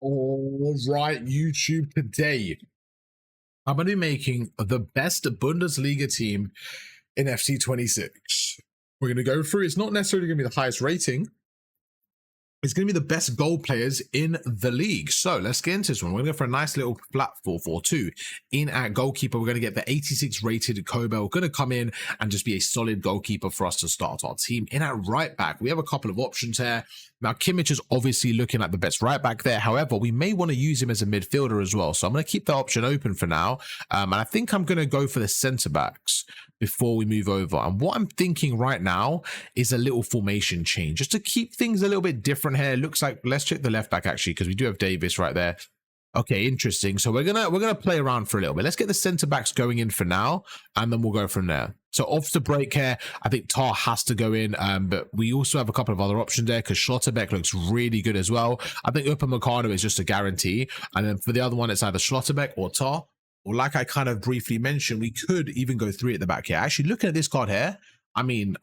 All right, YouTube, today I'm going to be making the best Bundesliga team in FC 26. We're going to go through, it's not necessarily going to be the highest rating. It's going to be the best goal players in the league. So let's get into this one. We're going to go for a nice little flat 4-4-2. In at goalkeeper, we're going to get the 86 rated Kobe. We're going to come in and just be a solid goalkeeper for us to start our team. In at right back, we have a couple of options here. Now, Kimmich is obviously looking at the best right back there. However, we may want to use him as a midfielder as well. So I'm going to keep that option open for now. And I think I'm going to go for the centre backs before we move over. And what I'm thinking right now is a little formation change just to keep things a little bit different here. It looks like, let's check the left back actually, because we do have Davis right there. Okay, interesting. So we're gonna play around for a little bit. Let's get the centre backs going in for now, and then we'll go from there. So off the break here, I think Tar has to go in, but we also have a couple of other options there because Schlotterbeck looks really good as well. I think Upamecano is just a guarantee, and then for the other one, it's either Schlotterbeck or Tar. Or like I kind of briefly mentioned, we could even go 3 at the back here. Actually, looking at this card here, I mean,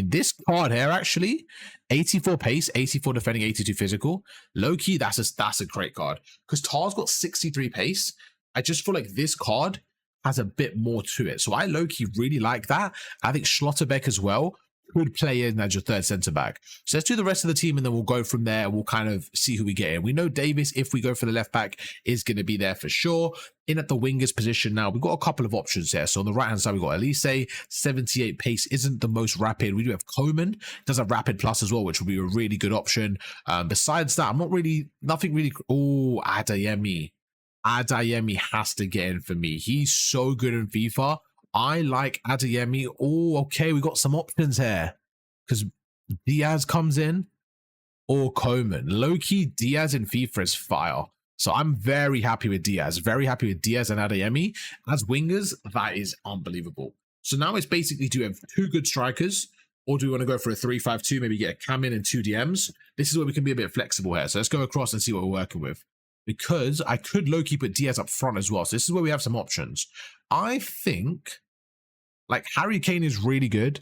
this card here actually, 84 pace, 84 defending, 82 physical. Low key, that's a great card because Tar's got 63 pace. I just feel like this card has a bit more to it, so I low key really like that. I think Schlotterbeck as well could play in as your third centre back. So let's do the rest of the team and then we'll go from there. We'll kind of see who we get in. We know Davis, if we go for the left back, is going to be there for sure. In at the wingers position now, we've got a couple of options there. So on the right hand side, we've got Elise, 78 pace, isn't the most rapid. We do have Coman, does have rapid plus as well, which will be a really good option. Besides that, nothing really. Oh, Adeyemi. Adeyemi has to get in for me. He's so good in FIFA. I like Adeyemi. Oh, okay, we got some options here because Diaz comes in or Coman. Low-key, Diaz in FIFA is fire. So I'm very happy with Diaz. Very happy with Diaz and Adeyemi. As wingers, that is unbelievable. So now it's basically, do we have 2 good strikers or do we want to go for a 3-5-2, maybe get a cam in and 2 DMs? This is where we can be a bit flexible here. So let's go across and see what we're working with. Because I could low-key put Diaz up front as well. So this is where we have some options. I think, like, Harry Kane is really good.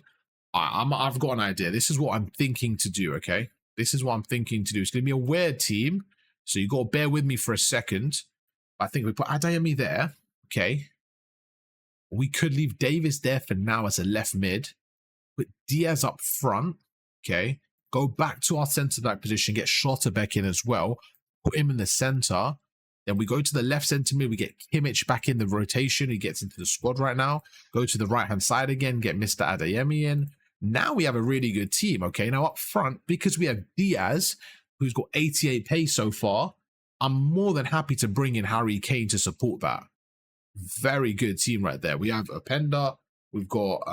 I've got an idea. This is what I'm thinking to do, okay? This is what I'm thinking to do. It's going to be a weird team, so you got to bear with me for a second. I think we put Adeyemi there, okay? We could leave Davis there for now as a left mid. Put Diaz up front, okay? Go back to our centre-back position, get Schlotterbeck in as well. Put him in the centre. Then we go to the left centre mid. We get Kimmich back in the rotation. He gets into the squad right now. Go to the right-hand side again. Get Mr. Adeyemi in. Now we have a really good team, okay? Now up front, because we have Diaz, who's got 88 pace so far, I'm more than happy to bring in Harry Kane to support that. Very good team right there. We have Openda. We've got,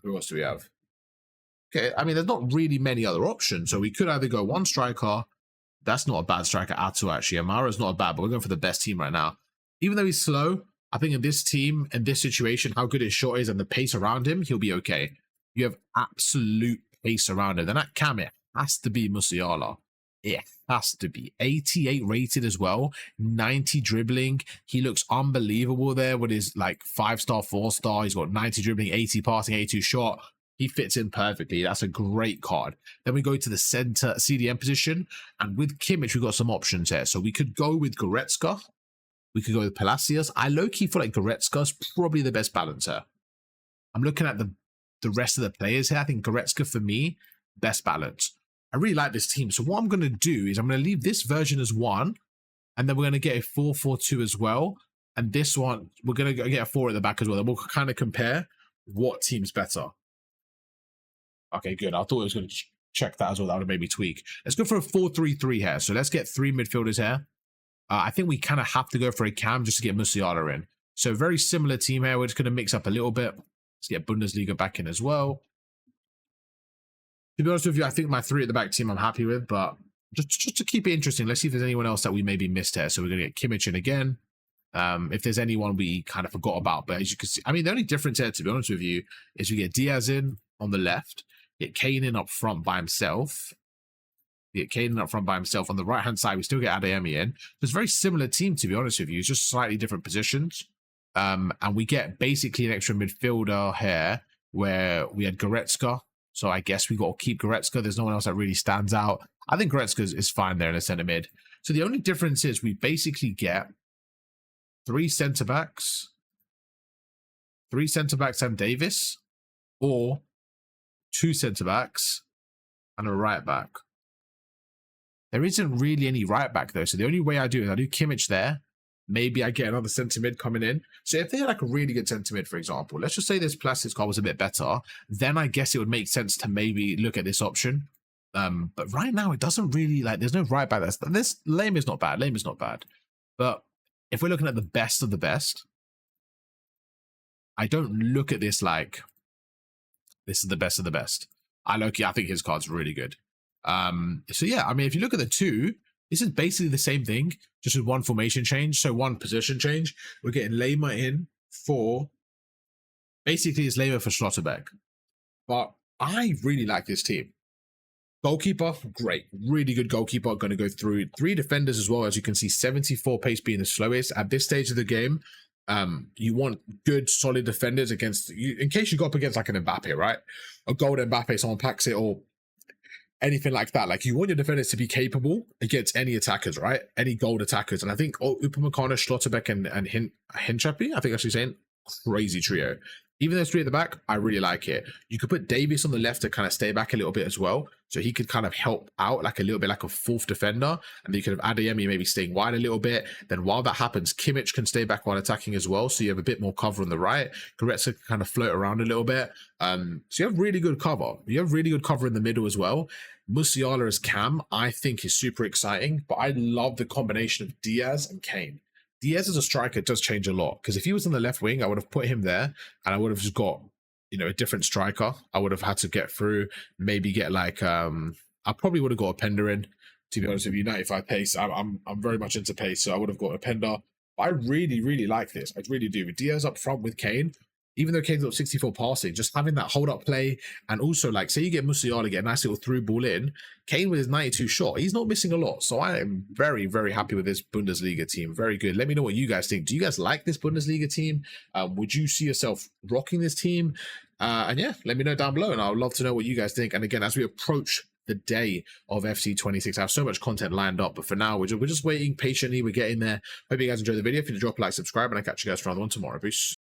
who else do we have? Okay, I mean, there's not really many other options. So we could either go 1 striker. That's not a bad striker at all, actually. Amara's not bad, but we're going for the best team right now. Even though he's slow, I think in this team, in this situation, how good his shot is and the pace around him, he'll be okay. You have absolute pace around him. And that cam, it has to be Musiala. It has to be. 88 rated as well. 90 dribbling. He looks unbelievable there with his, like, 5-star, 4-star. He's got 90 dribbling, 80 passing, 82 shot. He fits in perfectly. That's a great card. Then we go to the center CDM position. And with Kimmich, we've got some options here. So we could go with Goretzka. We could go with Palacios. I low-key feel like Goretzka's probably the best balancer. I'm looking at the rest of the players here. I think Goretzka, for me, best balance. I really like this team. So what I'm going to do is I'm going to leave this version as 1. And then we're going to get a 4-4-2 as well. And this one, we're going to get a 4 at the back as well. Then we'll kind of compare what team's better. Okay, good. I thought it was going to check that as well. That would have made me tweak. Let's go for a 4-3-3 here. So let's get 3 midfielders here. I think we kind of have to go for a cam just to get Musiala in. So very similar team here. We're just going to mix up a little bit. Let's get Bundesliga back in as well. To be honest with you, I think my 3 at the back team I'm happy with, but just to keep it interesting, let's see if there's anyone else that we maybe missed here. So we're going to get Kimmich in again. If there's anyone we kind of forgot about, but as you can see, I mean, the only difference here, to be honest with you, is we get Diaz in on the left. Get Kane in up front by himself. Get Kane in up front by himself. On the right-hand side, we still get Adeyemi in. It's a very similar team, to be honest with you. It's just slightly different positions. And we get basically an extra midfielder here where we had Goretzka. So I guess we got to keep Goretzka. There's no one else that really stands out. I think Goretzka is fine there in the centre mid. So the only difference is we basically get 3 centre-backs and Davis, or 2 centre-backs and a right-back. There isn't really any right-back, though. So the only way I do it is I do Kimmich there. Maybe I get another centre-mid coming in. So if they had like a really good centre-mid, for example, let's just say this Plastic's card was a bit better, then I guess it would make sense to maybe look at this option. But right now, it doesn't really, like, there's no right-back. This Lame is not bad. Lame is not bad. But if we're looking at the best of the best, I don't look at this like this is the best of the best. I think his card's really good. So yeah, I mean, if you look at the two, this is basically the same thing, just with one formation change, so one position change. We're getting Lema in for, basically it's Lema for Schlotterbeck. But I really like this team. Goalkeeper, great. Really good goalkeeper. Going to go through 3 defenders as well. As you can see, 74 pace being the slowest. At this stage of the game, you want good, solid defenders against, in case you go up against like an Mbappe, right? A gold Mbappe, someone packs it, or anything like that. Like, you want your defenders to be capable against any attackers, right? Any gold attackers. And I think Upamecano, Schlotterbeck, and Hinchapi, I think I should say, crazy trio. Even those 3 at the back, I really like it. You could put Davis on the left to kind of stay back a little bit as well. So he could kind of help out like a little bit like a 4th defender. And then you could have Adeyemi maybe staying wide a little bit. Then while that happens, Kimmich can stay back while attacking as well. So you have a bit more cover on the right. Goretzka can kind of float around a little bit. So you have really good cover. You have really good cover in the middle as well. Musiala as Cam, I think, is super exciting. But I love the combination of Diaz and Kane. Diaz as a striker does change a lot, because if he was on the left wing, I would have put him there and I would have just got, you know, a different striker. I would have had to get through, maybe get like, I probably would have got a Pender in, to be honest with you. 95 pace. I'm very much into pace, so I would have got a Pender. But I really, really like this. I really do. With Diaz up front with Kane, even though Kane's got 64 passing, just having that hold-up play, and also, like, say you get Musiala, get a nice little through ball in, Kane with his 92 shot, he's not missing a lot. So I am very, very happy with this Bundesliga team. Very good. Let me know what you guys think. Do you guys like this Bundesliga team? Would you see yourself rocking this team? And yeah, let me know down below, and I would love to know what you guys think. And again, as we approach the day of FC26, I have so much content lined up, but for now, we're just waiting patiently. We're getting there. Hope you guys enjoyed the video. If you drop a like, subscribe, and I'll catch you guys for another one tomorrow. Peace.